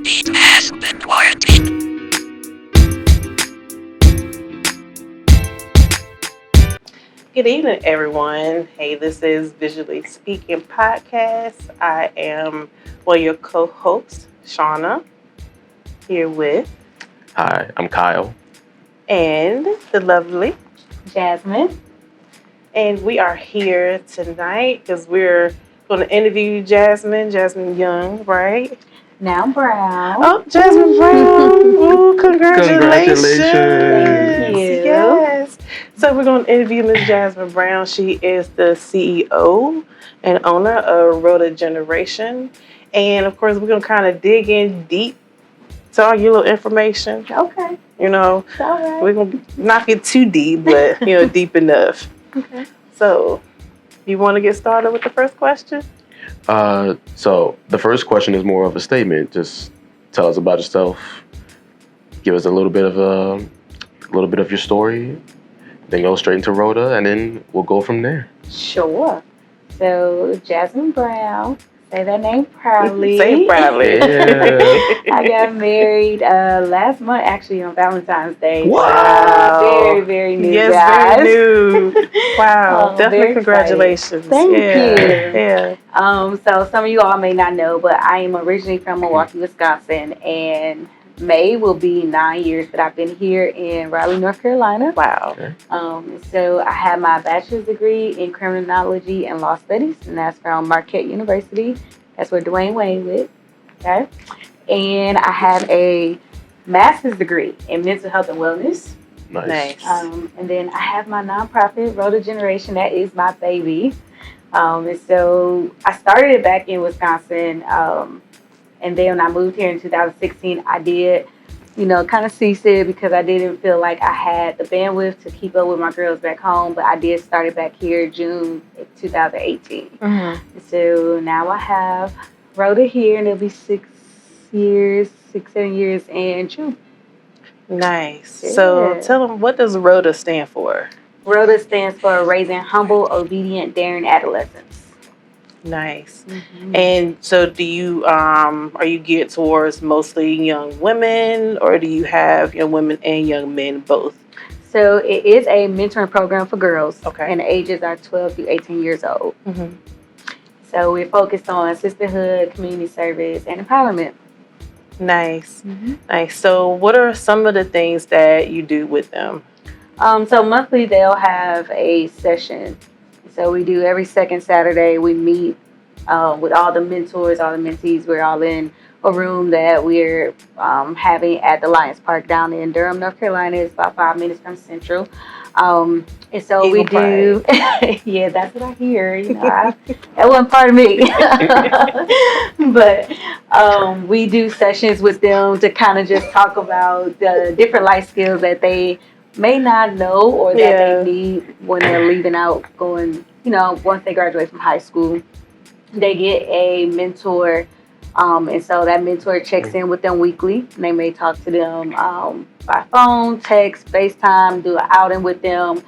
It has been quarantined. Good evening, everyone. Hey, this is Visually Speaking Podcast. I am your co-hosts, Shauna, here with Hi, I'm Kyle. and the lovely, Jasmine. and we are here tonight because we're going to interview Jasmine Young, right? Now Brown. Oh, Jasmine Brown! Ooh, congratulations! Congratulations. Thank you. Yes. So we're going to interview Ms. Jasmine Brown. She is the CEO and owner of Rhoda Generation, and of course, we're going to kind of dig in deep to all your little information. Okay. You know, It's all right. we're going to not get too deep, but deep enough. Okay. So, you want to get started with the first question? So the first question is more of a statement. Just tell us about yourself. Give us a little bit of your story. Then go straight into Rhoda, and then we'll go from there. Sure. So, Jasmine Brown. Say that name proudly. Say it proudly. Yeah. I got married last month, actually, on Valentine's Day. Wow. Very, very new, Yes, guys. very new. Wow, definitely very congratulations. Thank you. Yeah. So some of you all may not know, but I am originally from Milwaukee, Wisconsin, and May will be 9 years that I've been here in Raleigh, North Carolina. Wow. So I have my bachelor's degree in criminology and law studies, and that's from Marquette University. That's where Dwayne Wayne went. Okay. And I have a master's degree in mental health and wellness. Nice. And then I have my nonprofit, Rhoda Generation. That is my baby. And so I started it back in Wisconsin. And then when I moved here in 2016, I did, kind of cease it because I didn't feel like I had the bandwidth to keep up with my girls back home. But I did start it back here June 2018. Mm-hmm. So now I have Rhoda here, and it'll be 7 years in June. Nice. Yeah. So tell them, what does Rhoda stand for? Rhoda stands for Raising Humble, Obedient, Daring Adolescents. Nice. Mm-hmm. And so do you, are you geared towards mostly young women, or do you have young women and young men both? So it is a mentoring program for girls. Okay. And the ages are 12 to 18 years old. Mm-hmm. So we're focused on sisterhood, community service, and empowerment. Nice. Mm-hmm. Nice. So what are some of the things that you do with them? So monthly they'll have a session. So we do every second Saturday. We meet with all the mentors, all the mentees. We're all in a room that we're having at the Lions Park down in Durham, North Carolina. It's about 5 minutes from Central. And so Eagle we do, yeah, that's what I hear. That wasn't part of me. But we do sessions with them to kind of just talk about the different life skills that they may not know or that they need when they're leaving out, going, once they graduate from high school. They get a mentor, and so that mentor checks in with them weekly. And they may talk to them by phone, text, FaceTime, do an outing with them.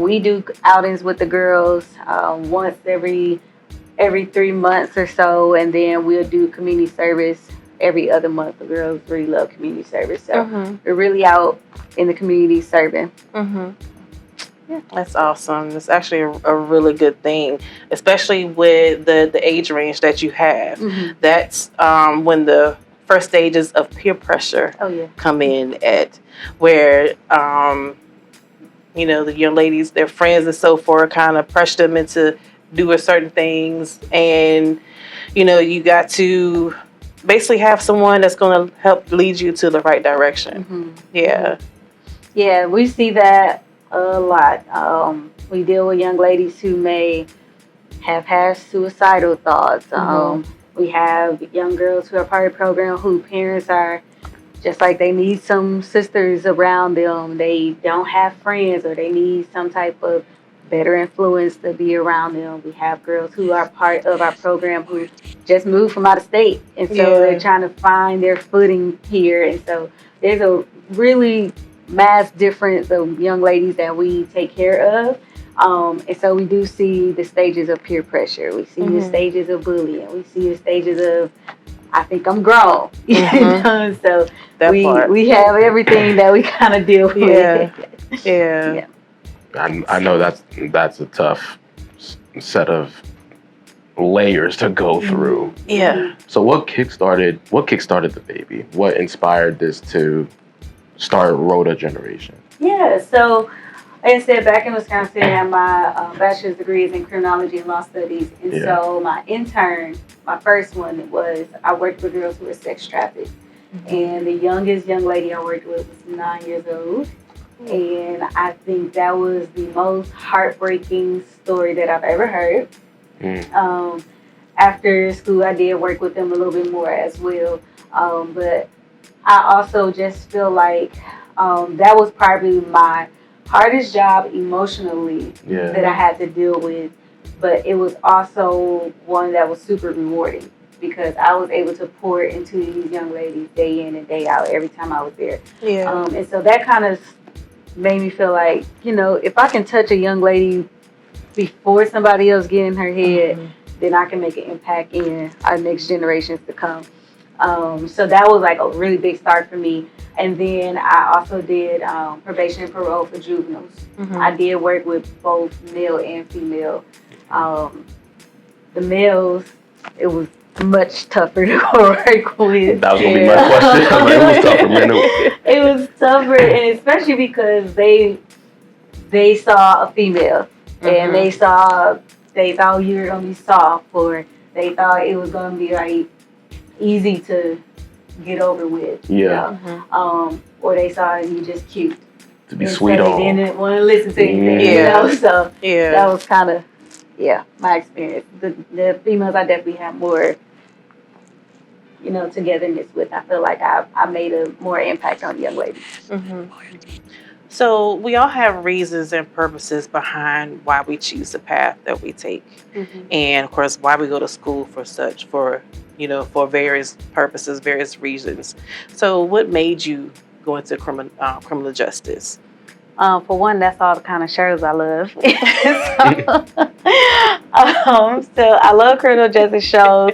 We do outings with the girls once every 3 months or so, and then we'll do community service every other month. The girls really love community service, so we're really out in the community serving. Mm-hmm. Yeah, that's awesome. It's actually a really good thing, especially with the age range that you have. Mm-hmm. That's when the first stages of peer pressure come in at, where the young ladies, their friends and so forth, kind of pressure them into doing certain things, and you got to basically have someone that's going to help lead you to the right direction. Mm-hmm. Yeah, we see that a lot. We deal with young ladies who may have had suicidal thoughts. We have young girls who are part of the program who parents are just like they need some sisters around them. They don't have friends, or they need some type of better influence to be around them. We have girls who are part of our program who just moved from out of state, and so they're trying to find their footing here. And so there's a really mass difference of young ladies that we take care of. And so we do see the stages of peer pressure. We see the stages of bullying. We see the stages of I think I'm grown. So That part. we have everything that we kind of deal with. Yeah. I know that's a tough set of layers to go through. Yeah. So what kickstarted the baby? What inspired this to start Rhoda Generation? Yeah, so like I said, back in Wisconsin, I had my bachelor's degrees in criminology and law studies. And so my intern, my first one was, I worked with girls who were sex trafficked. And the youngest young lady I worked with was 9 years old. And I think that was the most heartbreaking story that I've ever heard. After school, I did work with them a little bit more as well. But I also just feel like that was probably my hardest job emotionally that I had to deal with. But it was also one that was super rewarding because I was able to pour into these young ladies day in and day out every time I was there. And so that kind of made me feel like, if I can touch a young lady before somebody else get in her head, then I can make an impact in our next generations to come. So that was like a really big start for me. And then I also did probation and parole for juveniles. I did work with both male and female. The males, it was much tougher to work with. That was gonna be my question. It was tougher, man. It was tougher, and especially because they saw a female, and they thought you were gonna be soft, or they thought it was gonna be like easy to get over with. Or they saw you just cute to be sweet on. They didn't want to listen to anything. So that was kind of my experience. The females I definitely have more togetherness with. I feel like I made a more impact on young ladies. So we all have reasons and purposes behind why we choose the path that we take, and of course why we go to school for for various purposes, various reasons. So what made you go into criminal justice? For one, that's all the kind of shows I love. So I love criminal justice shows.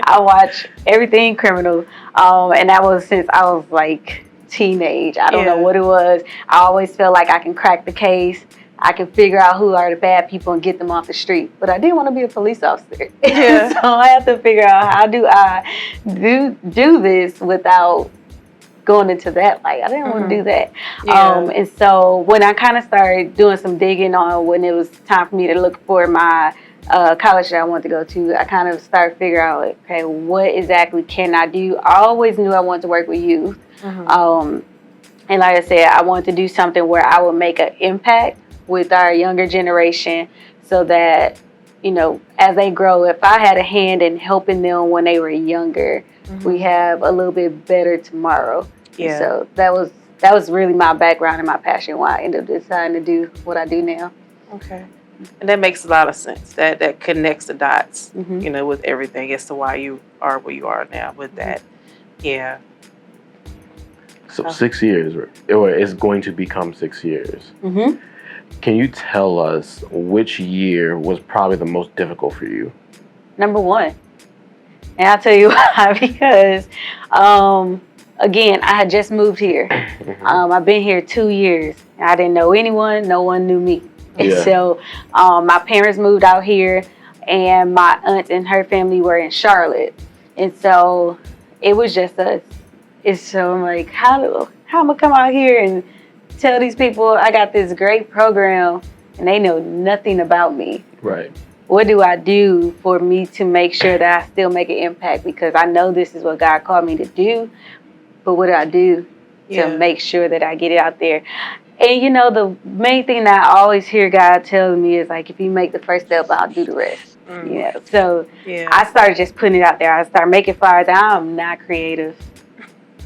I watch everything criminal, and that was since I was like teenage. I don't know what it was. I always felt like I can crack the case. I can figure out who are the bad people and get them off the street. But I didn't want to be a police officer. So I had to figure out how do I do this without going into that. Like, I didn't want to do that. And so when I kind of started doing some digging on when it was time for me to look for my college that I wanted to go to, I kind of started figuring out, like, okay, what exactly can I do? I always knew I wanted to work with youth. And like I said, I wanted to do something where I would make an impact with our younger generation so that, as they grow, if I had a hand in helping them when they were younger, we have a little bit better tomorrow. So that was really my background and my passion why I ended up deciding to do what I do now. Okay. And that makes a lot of sense. That connects the dots, with everything as to why you are where you are now with that. Yeah. So 6 years, or it's going to become 6 years. Can you tell us which year was probably the most difficult for you? Number one. And I'll tell you why, because, again, I had just moved here. I've been here 2 years. I didn't know anyone. No one knew me. And so my parents moved out here, and my aunt and her family were in Charlotte. And so it was just us. And so I'm like, how am I going to come out here and tell these people I got this great program and they know nothing about me? Right. What do I do for me to make sure that I still make an impact? Because I know this is what God called me to do, but what do I do to make sure that I get it out there? And the main thing that I always hear God telling me is like, if you make the first step, I'll do the rest. So I started just putting it out there. I started making flyers. I'm not creative,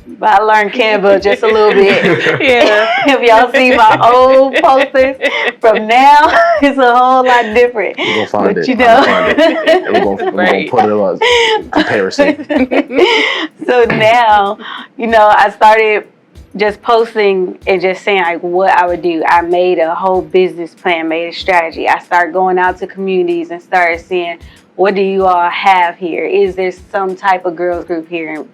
but I learned Canva just a little bit. If y'all see my old posters from now, it's a whole lot different. We're gonna find it. And we're gonna put it on comparison. So now, I started just posting and just saying like what I would do. I made a whole business plan, made a strategy. I started going out to communities and started seeing what do you all have here? Is there some type of girls group here? And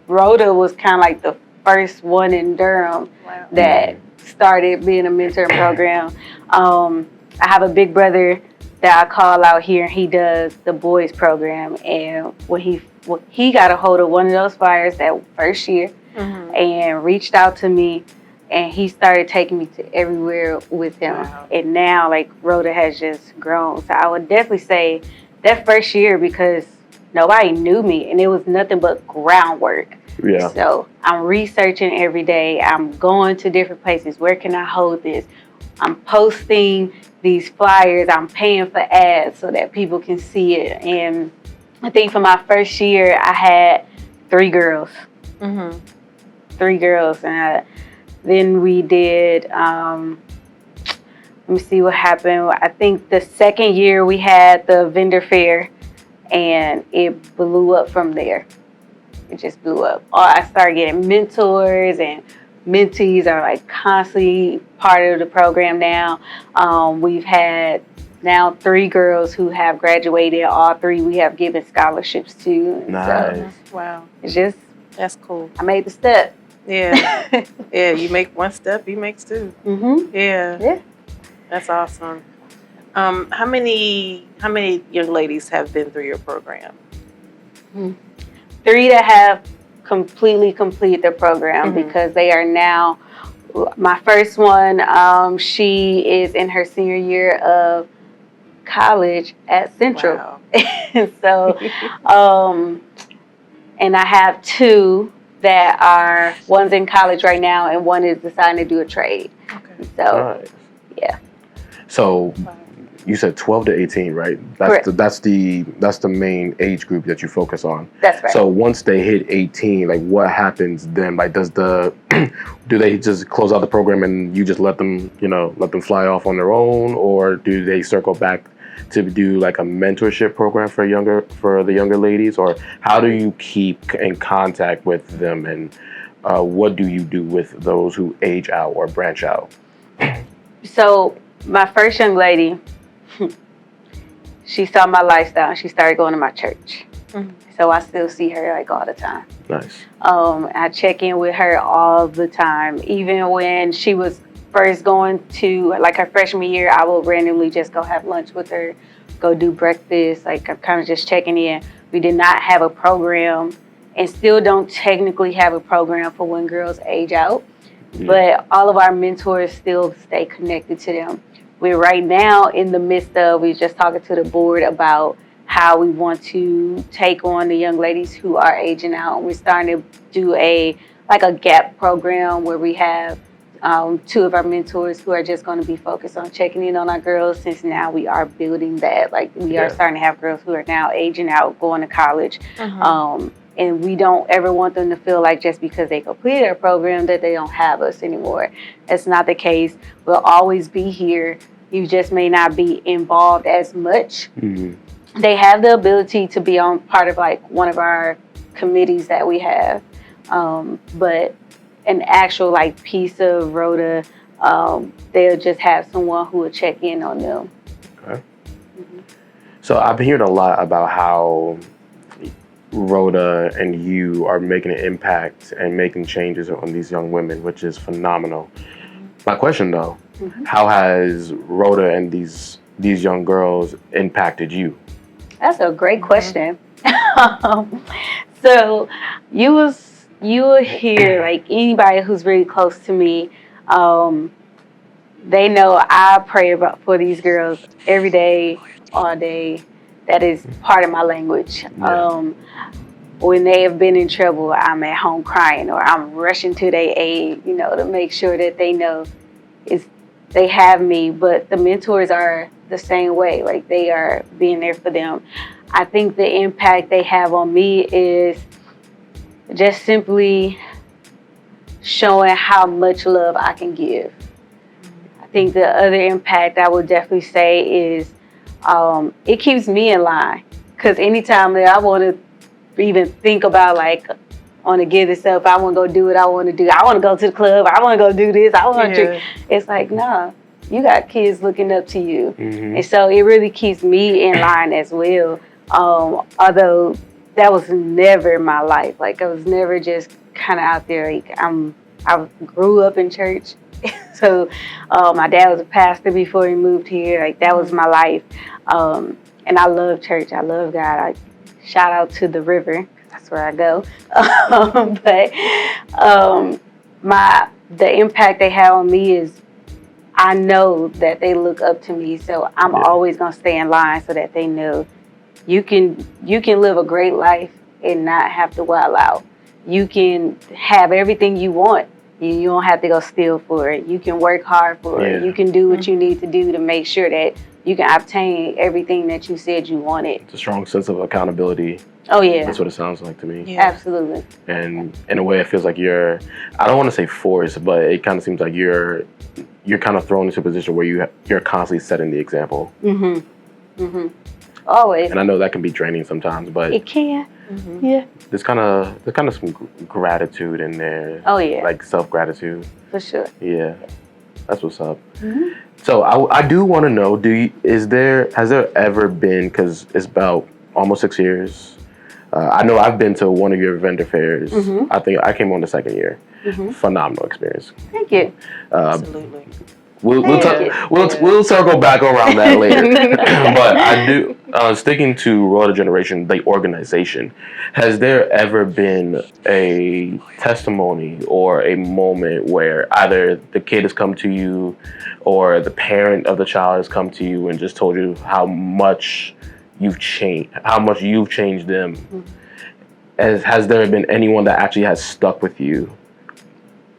Rhoda was kind of like the first one in Durham that started being a mentoring program. I have a big brother that I call out here, and he does the boys program. And when he got a hold of one of those flyers that first year and reached out to me, and he started taking me to everywhere with him. Wow. And now, like, Rhoda has just grown. So I would definitely say that first year, because nobody knew me, and it was nothing but groundwork. Yeah. So I'm researching every day. I'm going to different places. Where can I hold this? I'm posting these flyers. I'm paying for ads so that people can see it. And I think for my first year, I had 3 girls. 3 girls. And then we did, let me see what happened. I think the second year we had the vendor fair, and it blew up from there. It just blew up. I started getting mentors, and mentees are like constantly part of the program now. We've had now 3 girls who have graduated. All 3 we have given scholarships to. Nice. So, wow. It's just, that's cool. I made the step. Yeah. Yeah, you make one step, he makes 2. Yeah. That's awesome. How many young ladies have been through your program? 3 that have completely completed the program because they are now, my first one, she is in her senior year of college at Central. Wow. So, and I have 2 that are, one's in college right now and one is deciding to do a trade. Okay. So, nice. Yeah. So you said 12 to 18, right? That's the main age group that you focus on. That's right. So once they hit 18, like what happens then? Like do they just close out the program and you just let them fly off on their own, or do they circle back to do like a mentorship program for the younger ladies, or how do you keep in contact with them, and what do you do with those who age out or branch out? So my first young lady, she saw my lifestyle and she started going to my church. So I still see her like all the time. Nice. I check in with her all the time. Even when she was first going to, like, her freshman year, I will randomly just go have lunch with her, go do breakfast. Like, I'm kind of just checking in. We did not have a program, and still don't technically have a program for when girls age out. But all of our mentors still stay connected to them. We're right now in the midst of, we're just talking to the board about how we want to take on the young ladies who are aging out. We're starting to do a gap program where we have 2 of our mentors who are just going to be focused on checking in on our girls, since now we are building that. Like, we are starting to have girls who are now aging out, going to college. And we don't ever want them to feel like just because they completed our program that they don't have us anymore. That's not the case. We'll always be here. You just may not be involved as much. They have the ability to be on part of like one of our committees that we have. But an actual like piece of Rhoda, they'll just have someone who will check in on them. Okay. So I've been hearing a lot about how Rhoda and you are making an impact and making changes on these young women, which is phenomenal. My question though, how has Rhoda and these young girls impacted you? That's a great question. So you will hear, like, anybody who's really close to me, they know I pray for these girls every day, all day. That is part of my language. When they have been in trouble, I'm at home crying, or I'm rushing to their aid, to make sure that they know they have me. But the mentors are the same way. Like, they are being there for them. I think the impact they have on me is just simply showing how much love I can give. I think the other impact I would definitely say is it keeps me in line. Because anytime that I want to even think about, like, I want to give this up, I want to go do what I want to do, I want to go to the club, I want to go do this, I want to, it's like, nah, you got kids looking up to you. And so it really keeps me in line as well. Although that was never my life. Like I was never just kind of out there. Like I grew up in church. So my dad was a pastor before he moved here. Like that was my life. And I love church. I love God. I shout out to the river. That's where I go. But the impact they have on me is I know that they look up to me. So I'm always gonna stay in line so that they know you can live a great life and not have to wild out. You can have everything you want. You don't have to go steal for it. You can work hard for it. You can do what you need to do to make sure that you can obtain everything that you said you wanted. It's a strong sense of accountability. Oh, yeah. That's what it sounds like to me. Yeah. Absolutely. And in a way, it feels like you're, I don't want to say forced, but it kind of seems like you're kind of thrown into a position where you're constantly setting the example. Always. And I know that can be draining sometimes, but it can. Yeah. There's kind of some gratitude in there. Oh, yeah. Like self-gratitude. For sure. Yeah. That's what's up. So I do want to know, has there ever been, because it's about almost 6 years, I know I've been to one of your vendor fairs. I think I came on the second year. Phenomenal experience. Thank you. Absolutely. We'll circle back around that later. But I do, sticking to Rhoda Generation, the organization, has there ever been a testimony or a moment where either the kid has come to you or the parent of the child has come to you and just told you how much you've changed them? Has there been anyone that actually has stuck with you?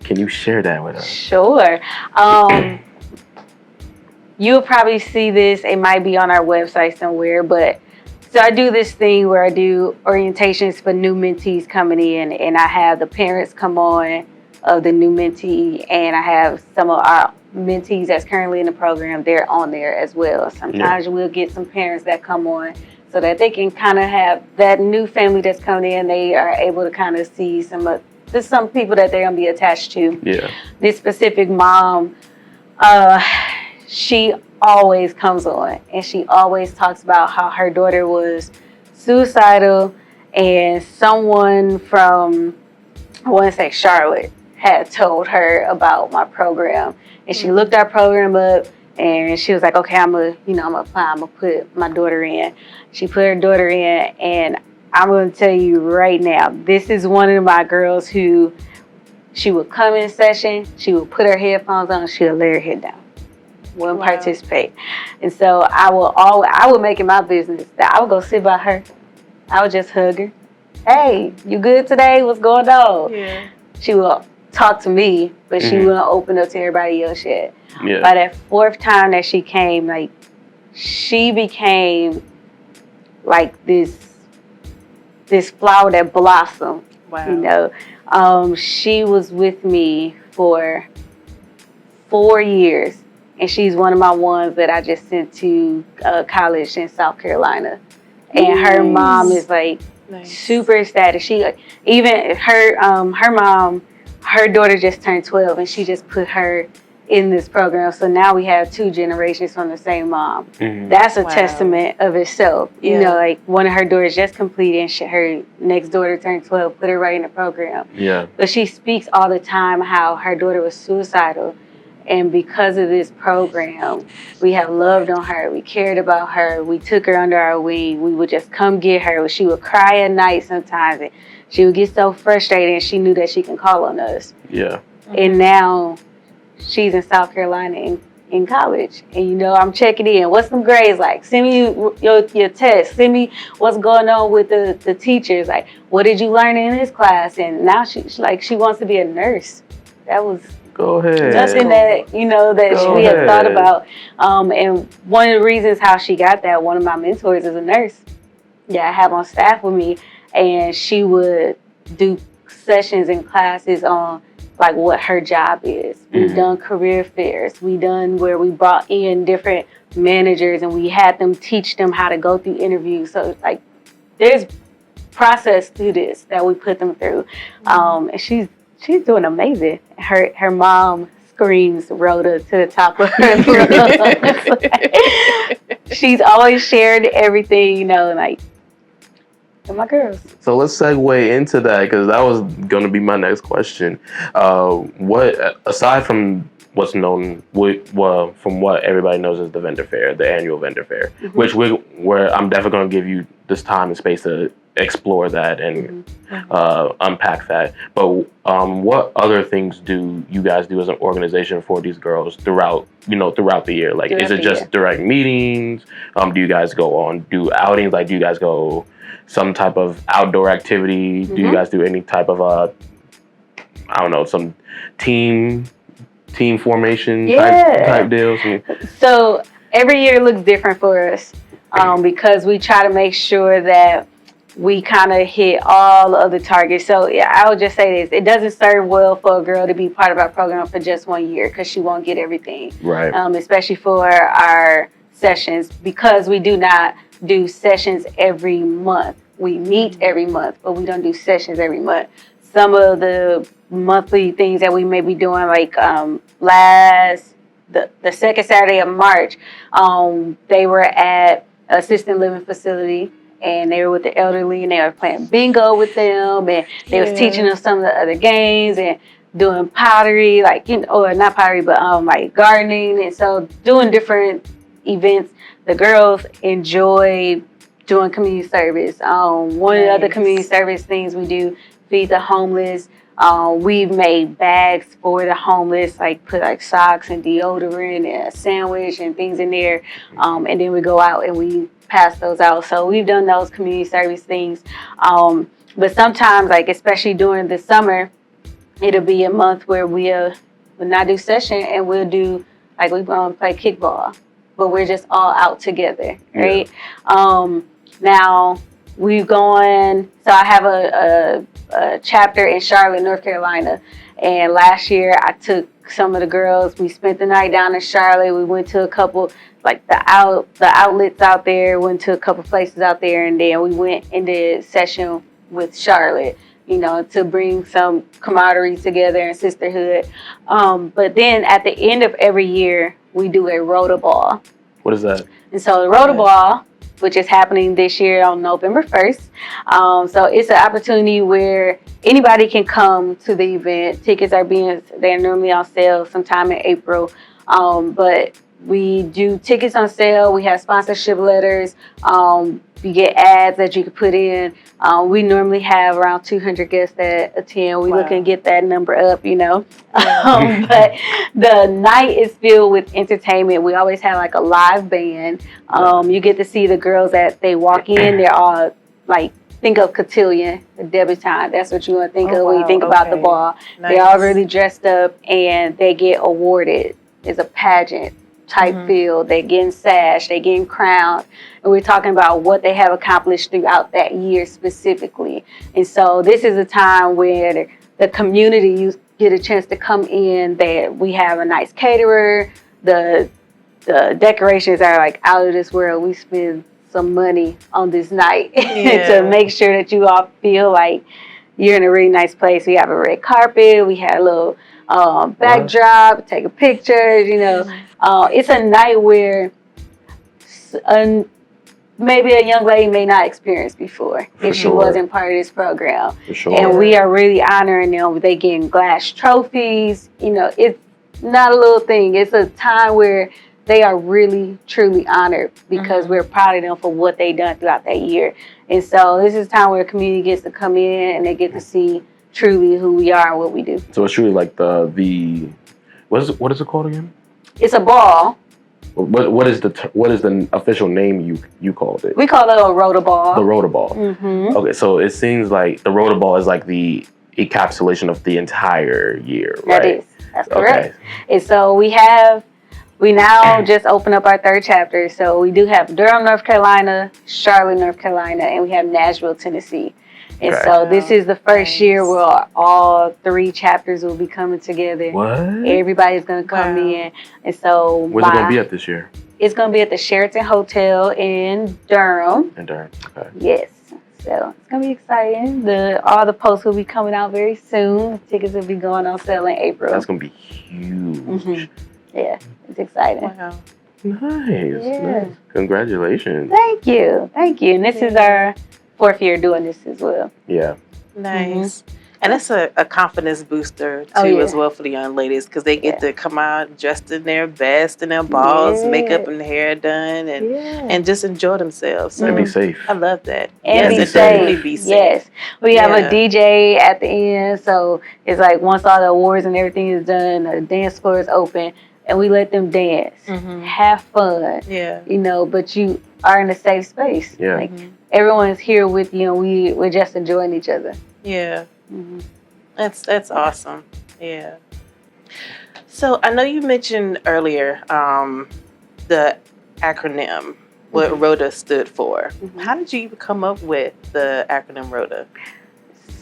Can you share that with us? Sure. You'll probably see this. It might be on our website somewhere, but so I do this thing where I do orientations for new mentees coming in, and I have the parents come on of the new mentee, and I have some of our mentees that's currently in the program. They're on there as well. Sometimes we'll get some parents that come on so that they can kind of have that new family that's coming in. They are able to kind of see there's some people that they're gonna be attached to. Yeah. This specific mom, she always comes on and she always talks about how her daughter was suicidal and someone from, I want to say Charlotte, had told her about my program. And she looked our program up and she was like, okay, I'm gonna put my daughter in. She put her daughter in, and I'm going to tell you right now, this is one of my girls who, she would come in session, she would put her headphones on, she would lay her head down. Wouldn't participate. And so I would make it my business that I would go sit by her. I would just hug her. Hey, you good today? What's going on? Yeah. She would talk to me, but she wouldn't open up to everybody else yet. Yeah. By that fourth time that she came, like, she became like this flower that blossomed. Wow. You know, she was with me for 4 years, and she's one of my ones that I just sent to college in South Carolina. And her mom is like super ecstatic. She even her mom, her daughter just turned 12, and she just put her in this program. So now we have 2 generations from the same mom. That's a testament of itself. Yeah. You know, like one of her daughters just completed, and her next daughter turned 12, put her right in the program. Yeah. But she speaks all the time how her daughter was suicidal. And because of this program, we have loved on her. We cared about her. We took her under our wing. We would just come get her. She would cry at night sometimes. And she would get so frustrated, and she knew that she can call on us. Yeah. And now she's in South Carolina in college. And, you know, I'm checking in. What's some grades like? Send me your test. Send me what's going on with the teachers. Like, what did you learn in this class? And now she wants to be a nurse. That was nothing that, you know, that we had thought about. And one of the reasons how she got that, one of my mentors is a nurse that I have on staff with me. And she would do sessions and classes on like what her job is. We've done career fairs. We done where we brought in different managers and we had them teach them how to go through interviews. So like there's process to this that we put them through. And she's doing amazing. Her mom screams Rhoda to the top of her lungs. She's always shared everything, you know, like to my girls. So let's segue into that because that was going to be my next question. What aside from what's known, from what everybody knows as the vendor fair, the annual vendor fair, which where I'm definitely going to give you this time and space to explore that and unpack that. But what other things do you guys do as an organization for these girls throughout the year? Like, is it just direct meetings? Do you guys do outings? Like, do you guys go some type of outdoor activity? Do you guys do any type of I don't know, some team formation type deals? So every year looks different for us because we try to make sure that we kind of hit all of the targets. So yeah, I would just say this: it doesn't serve well for a girl to be part of our program for just 1 year because she won't get everything. Right. Especially for our sessions, because we do not do sessions every month. We meet every month, but we don't do sessions every month. Some of the monthly things that we may be doing, like the second Saturday of March, they were at assisted living facility, and they were with the elderly, and they were playing bingo with them, and they was teaching them some of the other games and doing pottery, like, or not pottery, but like gardening, and so doing different events. The girls enjoyed doing community service. One of the other community service things we do, feed the homeless. We've made bags for the homeless, like put like socks and deodorant and a sandwich and things in there. And then we go out and we pass those out. So we've done those community service things. But sometimes, like especially during the summer, it'll be a month where we'll not do session and we'll do, like we're going to play kickball, but we're just all out together, right? Now we've gone, so I have a chapter in Charlotte, North Carolina. And last year I took some of the girls, we spent the night down in Charlotte. We went to a couple, like the outlets out there, went to a couple places out there, and then we went and did session with Charlotte, to bring some camaraderie together and sisterhood. But then at the end of every year, we do a Rhoda Ball. What is that? And so the Rhoda Ball, which is happening this year on November 1st. So it's an opportunity where anybody can come to the event. Tickets they're normally on sale sometime in April. But we do tickets on sale. We have sponsorship letters. You get ads that you can put in. We normally have around 200 guests that attend. We looking to get that number up, But the night is filled with entertainment. We always have like a live band. You get to see the girls that they walk in. They're all like, think of cotillion, a debutante. That's what you want to think of when you think about the ball. Nice. They're all really dressed up and they get awarded. It's a pageant type feel. They're getting sashed, they're getting crowned, and we're talking about what they have accomplished throughout that year specifically. And so this is a time where the community, you get a chance to come in, that we have a nice caterer, the decorations are like out of this world. We spend some money on this night to make sure that you all feel like you're in a really nice place. We have a red carpet, we had a little backdrop, take a picture, it's a night where maybe a young lady may not experience before if she wasn't part of this program. And we are really honoring them. They getting glass trophies. It's not a little thing. It's a time where they are really, truly honored because we're proud of them for what they've done throughout that year. And so this is a time where the community gets to come in and they get to see truly who we are and what we do. So it's truly like the what is it called again? It's a ball. What is the official name you called it? We call it a Rhoda Ball. The Rhoda Ball. Okay, so it seems like the Rhoda Ball is like the encapsulation of the entire year, right? That is. That's correct. Okay. And so we now just opened up our third chapter. So we do have Durham, North Carolina, Charlotte, North Carolina, and we have Nashville, Tennessee. And so this is the first year where all three chapters will be coming together. What? Everybody's going to come in. And so where's it going to be at this year? It's going to be at the Sheraton Hotel in Durham. Okay. Yes. So it's going to be exciting. All the posts will be coming out very soon. The tickets will be going on sale in April. That's going to be huge. Yeah, it's exciting. Wow. Nice. Congratulations. Thank you. And this is our 4th year doing this as well. Yeah. Nice. And it's a confidence booster too, Oh, yeah. as well for the young ladies, because they get Yeah. to come out dressed in their best and their balls, makeup and hair done, and just enjoy themselves. So And be safe. I love that. And yes, be definitely safe. be safe. Yes. We have a Yeah. DJ at the end, so it's like once all the awards and everything is done, the dance floor is open, and we let them dance, have fun. Yeah. You know, but you are in a safe space. Yeah. Like everyone's here with you, and we're just enjoying each other. Yeah. That's awesome. Yeah. So I know you mentioned earlier the acronym, what Rhoda stood for. How did you even come up with the acronym Rhoda?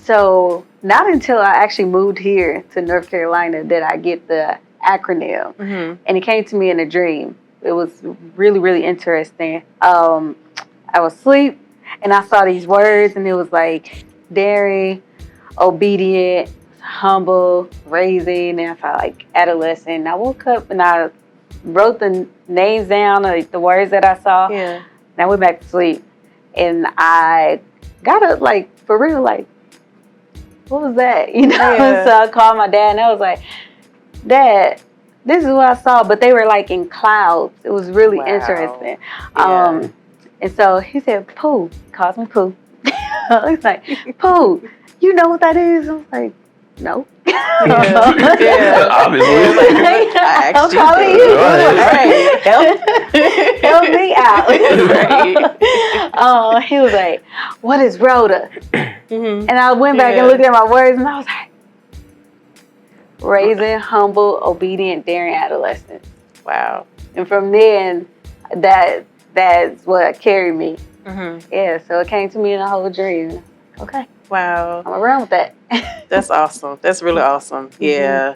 So not until I actually moved here to North Carolina did I get the acronym, and it came to me in a dream. It was really, really interesting. I was asleep and I saw these words, and it was like daring, obedient, humble, raising, and I felt like adolescent. And I woke up and I wrote the names down, like the words that I saw. Yeah. And I went back to sleep, and I got up, like, for real, like, what was that? You know? Yeah. So I called my dad, and I was like, Dad, this is what I saw, but they were like in clouds. It was really interesting. Yeah. And so he said, Pooh. He calls me Pooh. He's like, Pooh, you know what that is? I was like, no. Yeah. Obviously. I I'm calling you. Right. Help me out. Right. He was like, what is Rhoda? And I went back and looked at my words, and I was like, raising, humble, obedient, daring adolescents. Wow. And from then, that's what carried me. Yeah, so it came to me in a whole dream. Okay. Wow. I'm around with that. That's awesome. That's really awesome. Yeah.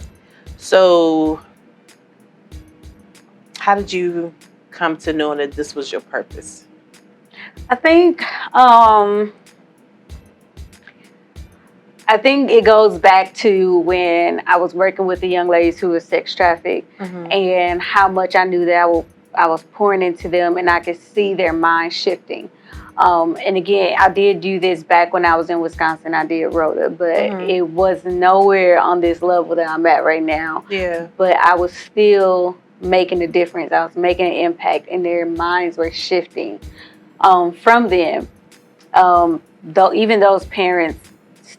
So how did you come to know that this was your purpose? I think it goes back to when I was working with the young ladies who were sex trafficked, and how much I knew that I was pouring into them, and I could see their mind shifting. And again, I did do this back when I was in Wisconsin. I did Rhoda, but it was nowhere on this level that I'm at right now. Yeah. But I was still making a difference. I was making an impact, and their minds were shifting from them. Though even those parents,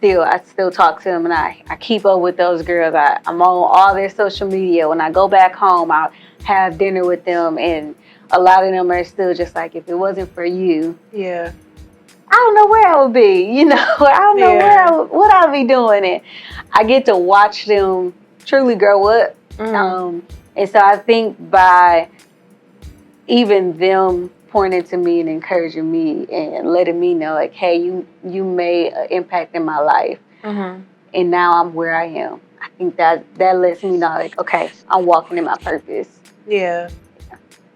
I still talk to them, and I keep up with those girls. I'm on all their social media. When I go back home, I'll have dinner with them, and a lot of them are still just like, if it wasn't for you, Yeah. I don't know where I would be. You know, I don't know what I'd be doing. And I get to watch them truly grow up. And so I think by even them pouring into me and encouraging me and letting me know, like, hey, you made an impact in my life, and now I'm where I am. I think that lets me know, like, okay, I'm walking in my purpose. Yeah.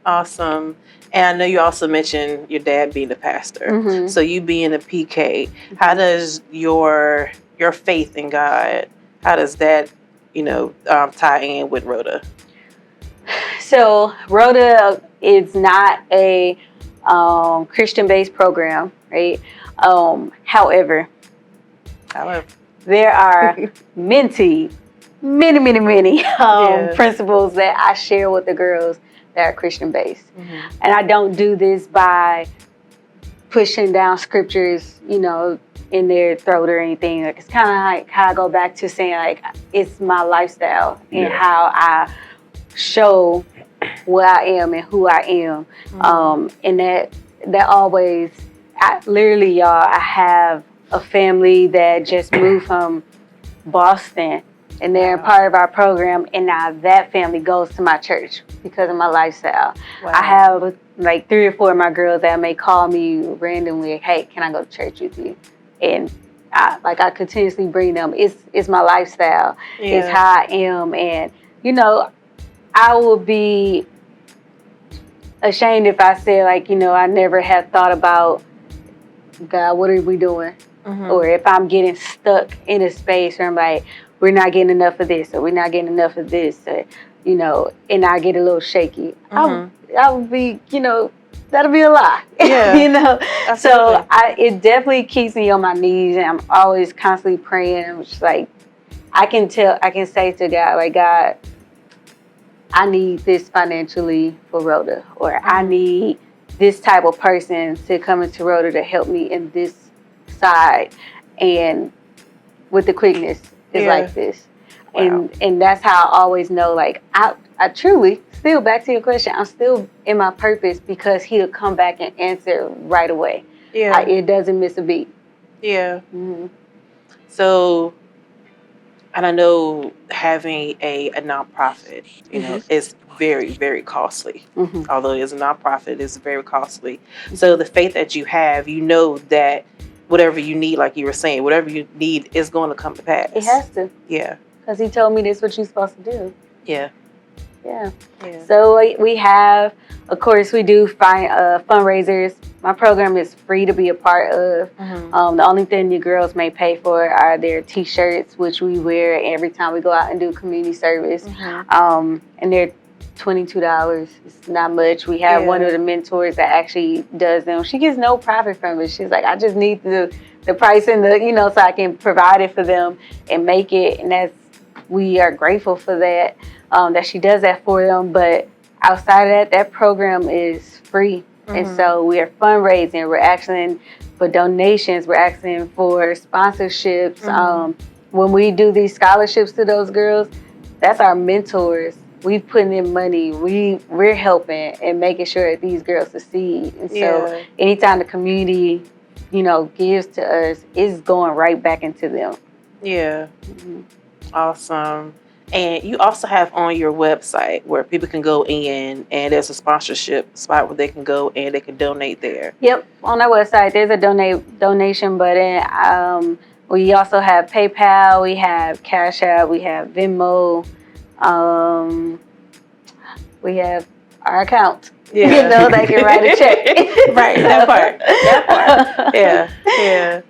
Awesome. And I know you also mentioned your dad being a pastor. So you being a PK, how does your faith in God, how does that, tie in with Rhoda? So Rhoda is not a Christian-based program, right? However, there are many principles that I share with the girls that are Christian-based. And I don't do this by pushing down scriptures, in their throat or anything. Like, it's kind of like how I go back to saying, like, it's my lifestyle and how I show what I am and who I am. And that always, y'all, I have a family that just moved from Boston, and they're a part of our program, and now that family goes to my church because of my lifestyle. Wow. I have like 3 or 4 of my girls that may call me randomly, hey, can I go to church with you? And I continuously bring them. It's my lifestyle. It's how I am. And, I would be ashamed if I said, like, I never had thought about, God, what are we doing? Or if I'm getting stuck in a space where I'm like, we're not getting enough of this, or we're not getting enough of this, or, and I get a little shaky. I would be, that'll be a lie. Yeah. You know. Absolutely. So it definitely keeps me on my knees, and I'm always constantly praying. I'm just like, I can say to God, like, God, I need this financially for Rhoda, or I need this type of person to come into Rhoda to help me in this side, and with the quickness is like this. Wow. And that's how I always know, like, I truly, still back to your question, I'm still in my purpose because he'll come back and answer right away. Yeah. It doesn't miss a beat. Yeah. Mm-hmm. So, and I know having a nonprofit, you know, is very, very costly. Mm-hmm. Although it is a nonprofit, it's very costly. So the faith that you have, you know that whatever you need, like you were saying, whatever you need is going to come to pass. It has to. Yeah. Because he told me this is what you're supposed to do. Yeah. Yeah. Yeah. So we have, of course, we do find fundraisers. My program is free to be a part of. The only thing you girls may pay for are their T-shirts, which we wear every time we go out and do community service. And they're $22. It's not much. We have one of the mentors that actually does them. She gets no profit from it. She's like, I just need the price and the, so I can provide it for them and make it. And we are grateful for that. That she does that for them, but outside of that program is free. And so we are fundraising, we're asking for donations, we're asking for sponsorships. When we do these scholarships to those girls, that's our mentors. We putting in money, we're helping and making sure that these girls succeed. And so anytime the community, gives to us, it's going right back into them. Yeah. Awesome. And you also have on your website where people can go in, and there's a sponsorship spot where they can go and they can donate there. Yep, on our website there's a donation button. We also have PayPal, we have Cash App, we have Venmo, we have our account. Yeah. They can write a check. Right, that part. Yeah.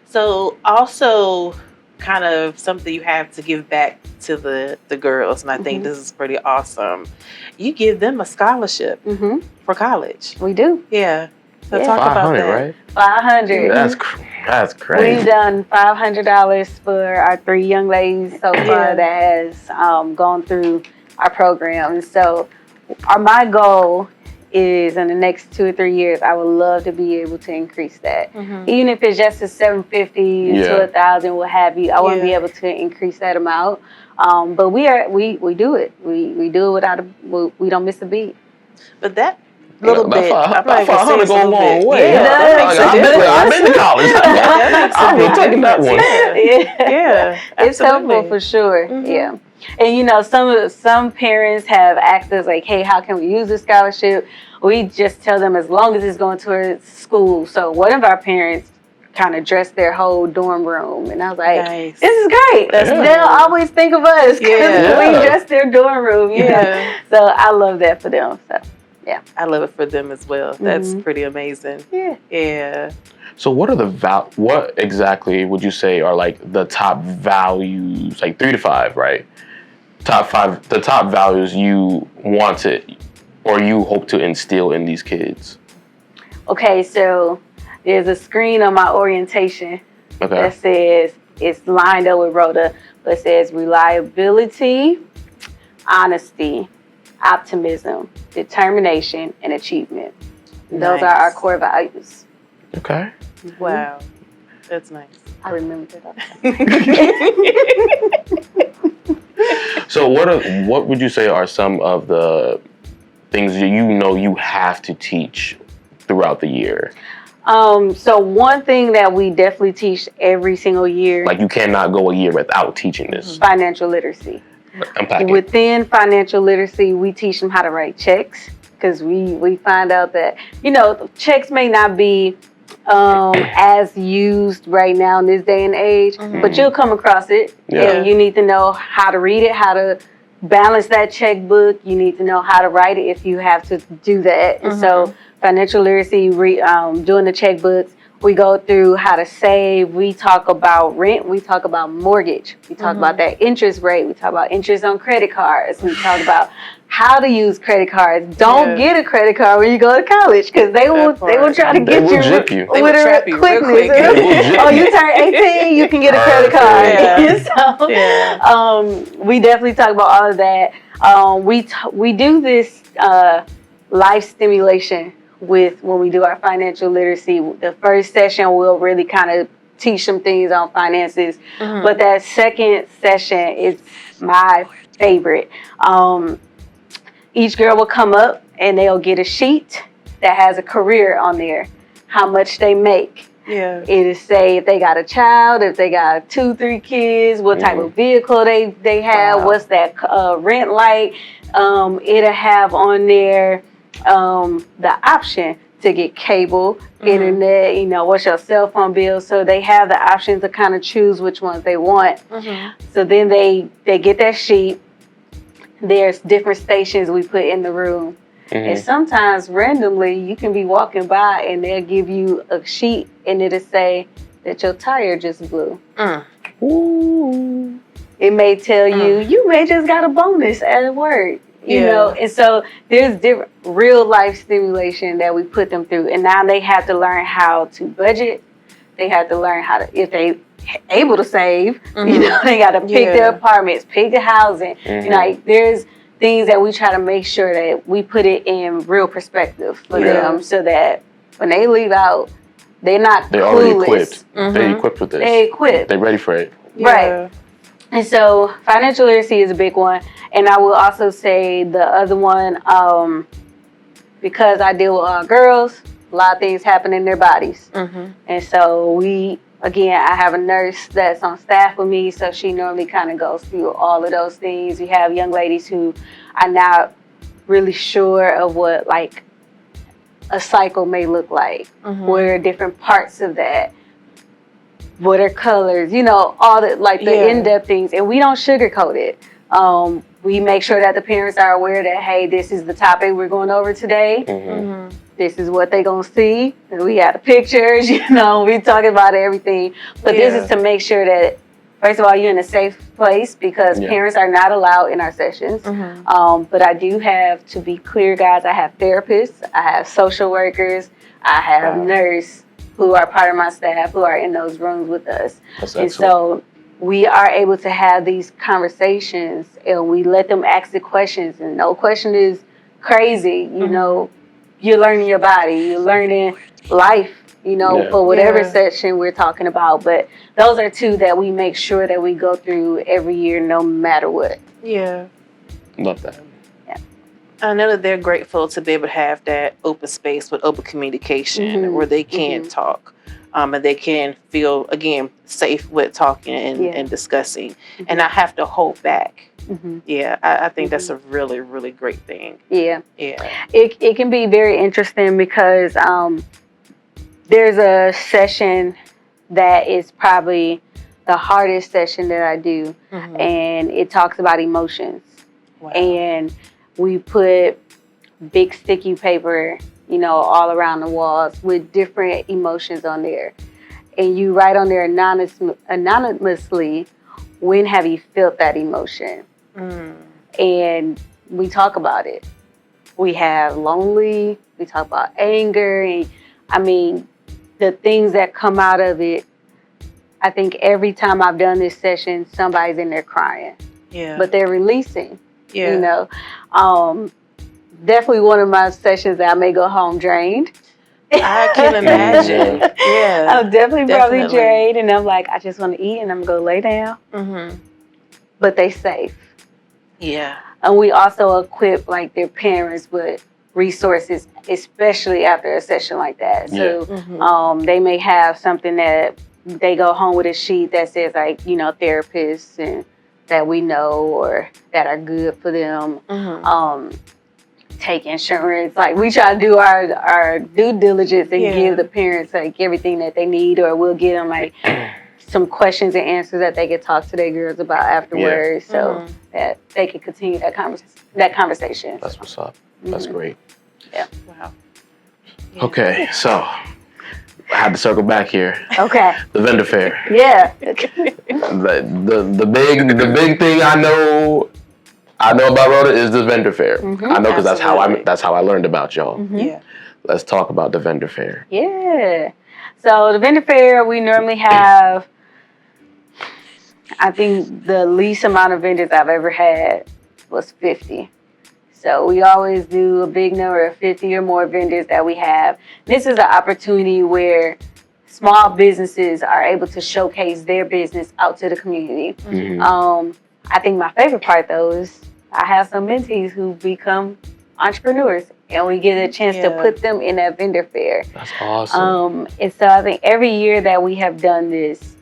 So also, kind of something you have to give back to the girls, and I think this is pretty awesome. You give them a scholarship for college. We do. Yeah. So talk about that. Right? $500. That's crazy. We've done $500 for our 3 young ladies so far that has gone through our program. And so my goal is in the next 2 or 3 years, I would love to be able to increase that. Even if it's just a $750 to $1,000, what have you, I want to be able to increase that amount. But we do it. We do it we don't miss a beat. But that little bit, about 500 go a long way. Yeah, I've been to college. I've been taking that one. Yeah, it's helpful for sure. Yeah. And some parents have asked us like, hey, how can we use this scholarship? We just tell them as long as it's going towards school. So one of our parents kind of dressed their whole dorm room, and I was like, nice. This is great. They'll always think of us because we dressed their dorm room. You know? So I love that for them. So yeah, I love it for them as well. That's pretty amazing. Yeah. So what are what exactly would you say are like the top values, like 3 to 5, right? The top values you want to, or you hope to instill in these kids? Okay, so there's a screen on my orientation that says, it's lined up with Rhoda, but it says reliability, honesty, optimism, determination, and achievement. Those are our core values. Okay. Wow. That's nice. I remember that. So what would you say are some of the things that you have to teach throughout the year? So one thing that we definitely teach every single year, like you cannot go a year without teaching this. Financial literacy. Unpack it. Within financial literacy, we teach them how to write checks, because we find out that checks may not be as used right now in this day and age, but you'll come across it, and you need to know how to read it, how to balance that checkbook. You need to know how to write it if you have to do that. And so financial literacy, doing the checkbooks, we go through how to save. We talk about rent. We talk about mortgage. We talk about that interest rate. We talk about interest on credit cards. We talk about how to use credit cards. Don't get a credit card when you go to college because they will try to get you with trap you real quickness. quick. Oh, you turn 18, you can get a credit card. So we definitely talk about all of that. We do this life stimulation when we do our financial literacy. The first session we'll really kind of teach some things on finances, but that second session is my favorite. Each girl will come up and they'll get a sheet that has a career on there, how much they make. Yeah. It'll say if they got a child, if they got 2-3 kids, what type of vehicle they have, what's that rent like. It'll have on there the option to get cable, internet, what's your cell phone bill. So they have the option to kind of choose which ones they want. So then they get that sheet. There's different stations we put in the room. And sometimes randomly you can be walking by and they'll give you a sheet and it'll say that your tire just blew. Ooh. It may tell you may just got a bonus at work. You know, and so there's different real life stimulation that we put them through. And now they have to learn how to budget. They have to learn how to, if they able to save, they got to pick their apartments, pick the housing. Like there's things that we try to make sure that we put it in real perspective for them so that when they leave out, they're clueless. Already equipped. They're equipped with this. They're equipped. They're ready for it. Right. And so financial literacy is a big one. And I will also say the other one, because I deal with all girls, a lot of things happen in their bodies. And so I have a nurse that's on staff with me, so she normally kind of goes through all of those things. We have young ladies who are not really sure of what like a cycle may look like. What are different parts of that? What are colors? All the the in-depth things, and we don't sugarcoat it. We make sure that the parents are aware that, hey, this is the topic we're going over today. This is what they're going to see. We got the pictures, we talking about everything. But this is to make sure that, first of all, you're in a safe place because parents are not allowed in our sessions. But I do have, to be clear, guys, I have therapists, I have social workers, I have nurses who are part of my staff who are in those rooms with us. And so we are able to have these conversations and we let them ask the questions, and no question is crazy. You're learning your body, you're learning life, for whatever session we're talking about. But those are two that we make sure that we go through every year, no matter what. Yeah. Love that. Yeah. I know that they're grateful to be able to have that open space with open communication where they can talk. And they can feel, again, safe with talking and discussing and not have to hold back. Yeah, I think that's a really, really great thing. Yeah. It can be very interesting because there's a session that is probably the hardest session that I do, and it talks about emotions. Wow. And we put big sticky paper all around the walls with different emotions on there. And you write on there anonymously, when have you felt that emotion? And we talk about it. We have lonely, we talk about anger. And the things that come out of it, I think every time I've done this session, somebody's in there crying. Yeah. But they're releasing, definitely one of my sessions that I may go home drained. I can imagine. Yeah. I'm definitely probably drained, and I'm like, I just want to eat, and I'm going to go lay down. But they safe. Yeah. And we also equip their parents with resources, especially after a session like that. So they may have something that they go home with a sheet that says therapists and that we know or that are good for them. Take insurance. We try to do our due diligence and give the parents everything that they need, or we'll give them some questions and answers that they can talk to their girls about afterwards, so that they can continue that conversation. That's what's up. That's great. Yeah. Wow. Yeah. Okay, so I had to circle back here. Okay. The vendor fair. Yeah. The big thing I know I know about Rhoda is the vendor fair. Mhm. I know because Absolutely. that's how I learned about y'all. Mhm. Yeah. Let's talk about the vendor fair. Yeah. So the vendor fair, we normally have, I think the least amount of vendors I've ever had was 50. So we always do a big number of 50 or more vendors that we have. This is an opportunity where small businesses are able to showcase their business out to the community. Mhm. I think my favorite part though is I have some mentees who become entrepreneurs and we get a chance to put them in that vendor fair. That's awesome. And so I think every year that we have done this,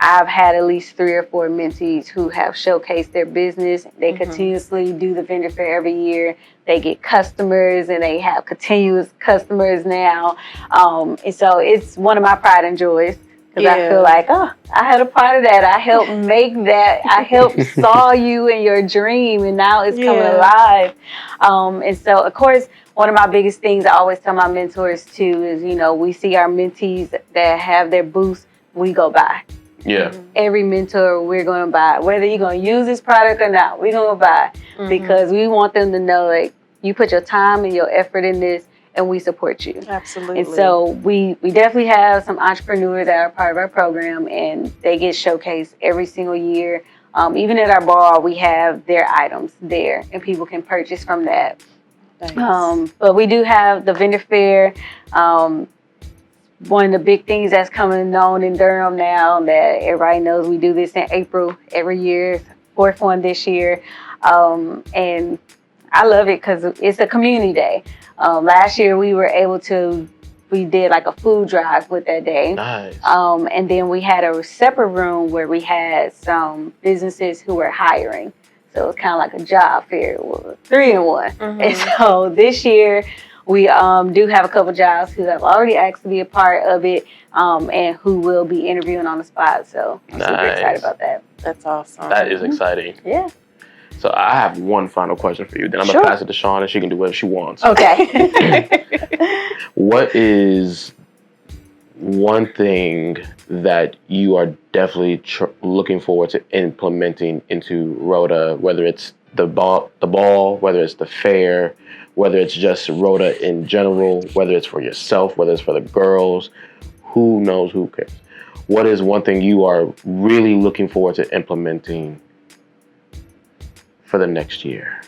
I've had at least 3 or 4 mentees who have showcased their business. They continuously do the vendor fair every year. They get customers and they have continuous customers now. And so it's one of my pride and joys because I feel like, oh, I had a part of that. I helped make that. I helped saw you in your dream and now it's coming alive. And so, of course, one of my biggest things I always tell my mentors too is, you know, we see our mentees that have their booths, we go by. Yeah. Every mentor we're going to buy, whether you're going to use this product or not, we're going to buy because we want them to know like you put your time and your effort in this and we support you. Absolutely. And so we definitely have some entrepreneurs that are part of our program and they get showcased every single year. Even at our bar, we have their items there and people can purchase from that. Nice. But we do have the vendor fair. One of the big things that's coming on in Durham now that everybody knows, we do this in April every year, 4th one this year. And I love it because it's a community day. Last year we did like a food drive with that day. Nice. And then we had a separate room where we had some businesses who were hiring. So it's kind of like a job fair, 3-in-1. And so this year, we do have a couple jobs who have already asked to be a part of it and who will be interviewing on the spot. So I'm super excited about that. That's awesome. That is exciting. Yeah. So I have one final question for you. Then I'm going to pass it to Sean and she can do whatever she wants. Okay. What is one thing that you are definitely looking forward to implementing into Rhoda, whether it's the ball, whether it's the fair, whether it's just Rhoda in general, whether it's for yourself, whether it's for the girls, who knows, who cares? What is one thing you are really looking forward to implementing for the next year?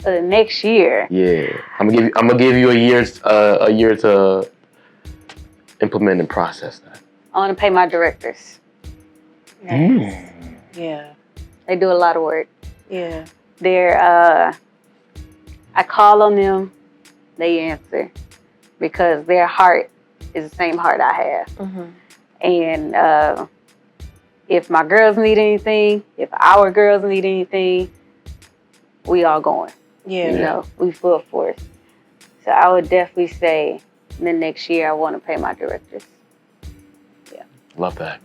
For the next year? Yeah, I'm gonna give you a year to implement and process that. I want to pay my directors. Yeah. They do a lot of work. Yeah. I call on them, they answer because their heart is the same heart I have. And if my girls need anything, if our girls need anything, we all going. Yeah. You know, we full force. So I would definitely say in the next year, I want to pay my directors. Yeah. Love that.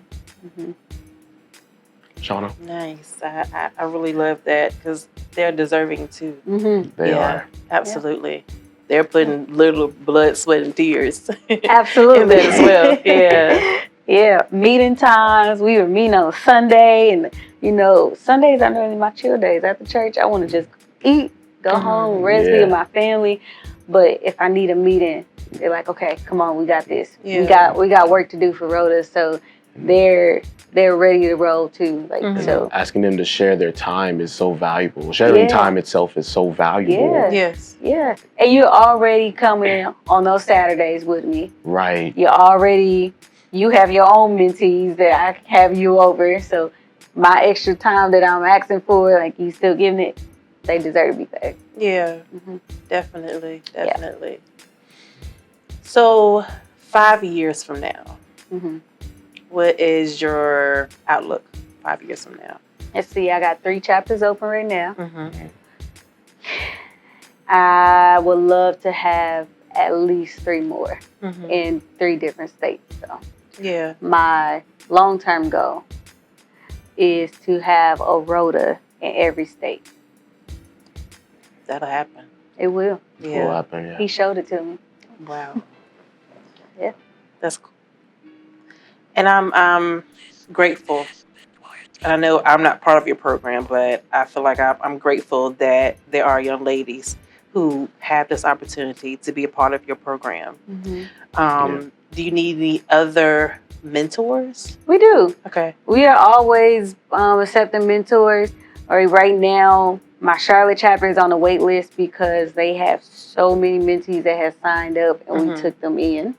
Shauna? Nice. I really love that because they're deserving too. They are. Absolutely. They're putting little blood, sweat, and tears Absolutely. in that as well. Yeah. Yeah. Meeting times. We were meeting on Sunday. And, you know, Sundays are normally my chill days. After church, I want to just eat, go home, rest, be with my family. But if I need a meeting, they're like, okay, come on, we got this. Yeah. We got work to do for Rhoda. So they're ready to roll too. Like so. Asking them to share their time is so valuable. Sharing time itself is so valuable. Yeah. Yes. Yeah. And you're already coming on those Saturdays with me. Right. You have your own mentees that I have you over. So my extra time that I'm asking for, like you still giving it, they deserve to be paid. Yeah. Definitely. So 5 years from now, what is your outlook 5 years from now? Let's see, I got 3 chapters open right now. I would love to have at least 3 more in 3 different states. So yeah, my long-term goal is to have a Rhoda in every state. That'll happen. It will. Yeah. Will happen, yeah. He showed it to me. Wow. Yeah. That's cool. And I'm grateful And I know I'm not part of your program, but I feel like I'm grateful that there are young ladies who have this opportunity to be a part of your program. Do you need any other mentors? We do. Okay. We are always accepting mentors. Right now, my Charlotte chapter is on the wait list because they have so many mentees that have signed up, and we took them in.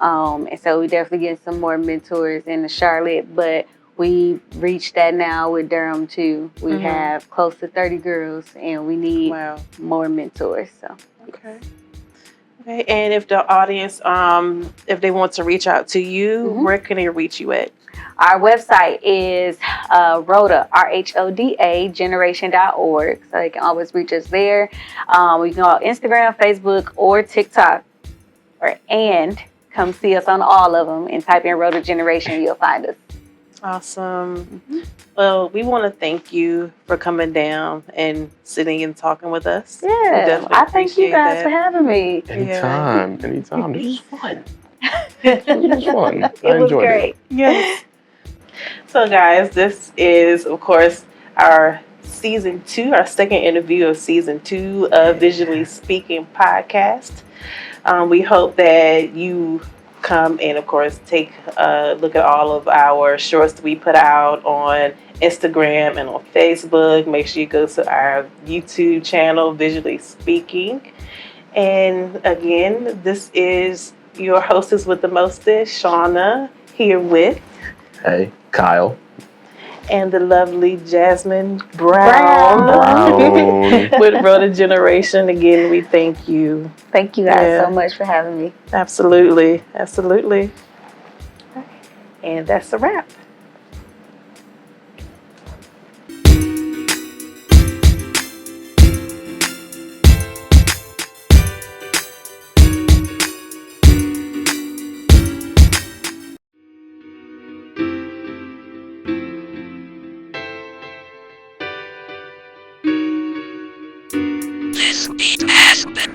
And so we definitely get some more mentors in the Charlotte, but we reached that now with Durham too. We have close to 30 girls, and we need more mentors. So okay. Okay, and if the audience, if they want to reach out to you, where can they reach you at? Our website is Rhoda, RHODA, generation.org. So they can always reach us there. We can go on Instagram, Facebook, or TikTok. And come see us on all of them and type in Rhoda Generation. You'll find us. Awesome. Well, we want to thank you for coming down and sitting and talking with us. Yeah, I thank you guys for having me. Anytime. This was fun. It was fun. It was great. Yes. So, guys, this is, of course, our season 2, our second interview of season 2 of Visually Speaking podcast. We hope that you come and, of course, take a look at all of our shorts that we put out on Instagram and on Facebook. Make sure you go to our YouTube channel, Visually Speaking. And again, this is your hostess with the mostest, Shauna, here with... Hey, Kyle. And the lovely Jasmine Brown. With Rhoda Generation. Again, we thank you. Thank you guys so much for having me. Absolutely. Absolutely. And that's a wrap. This beat has been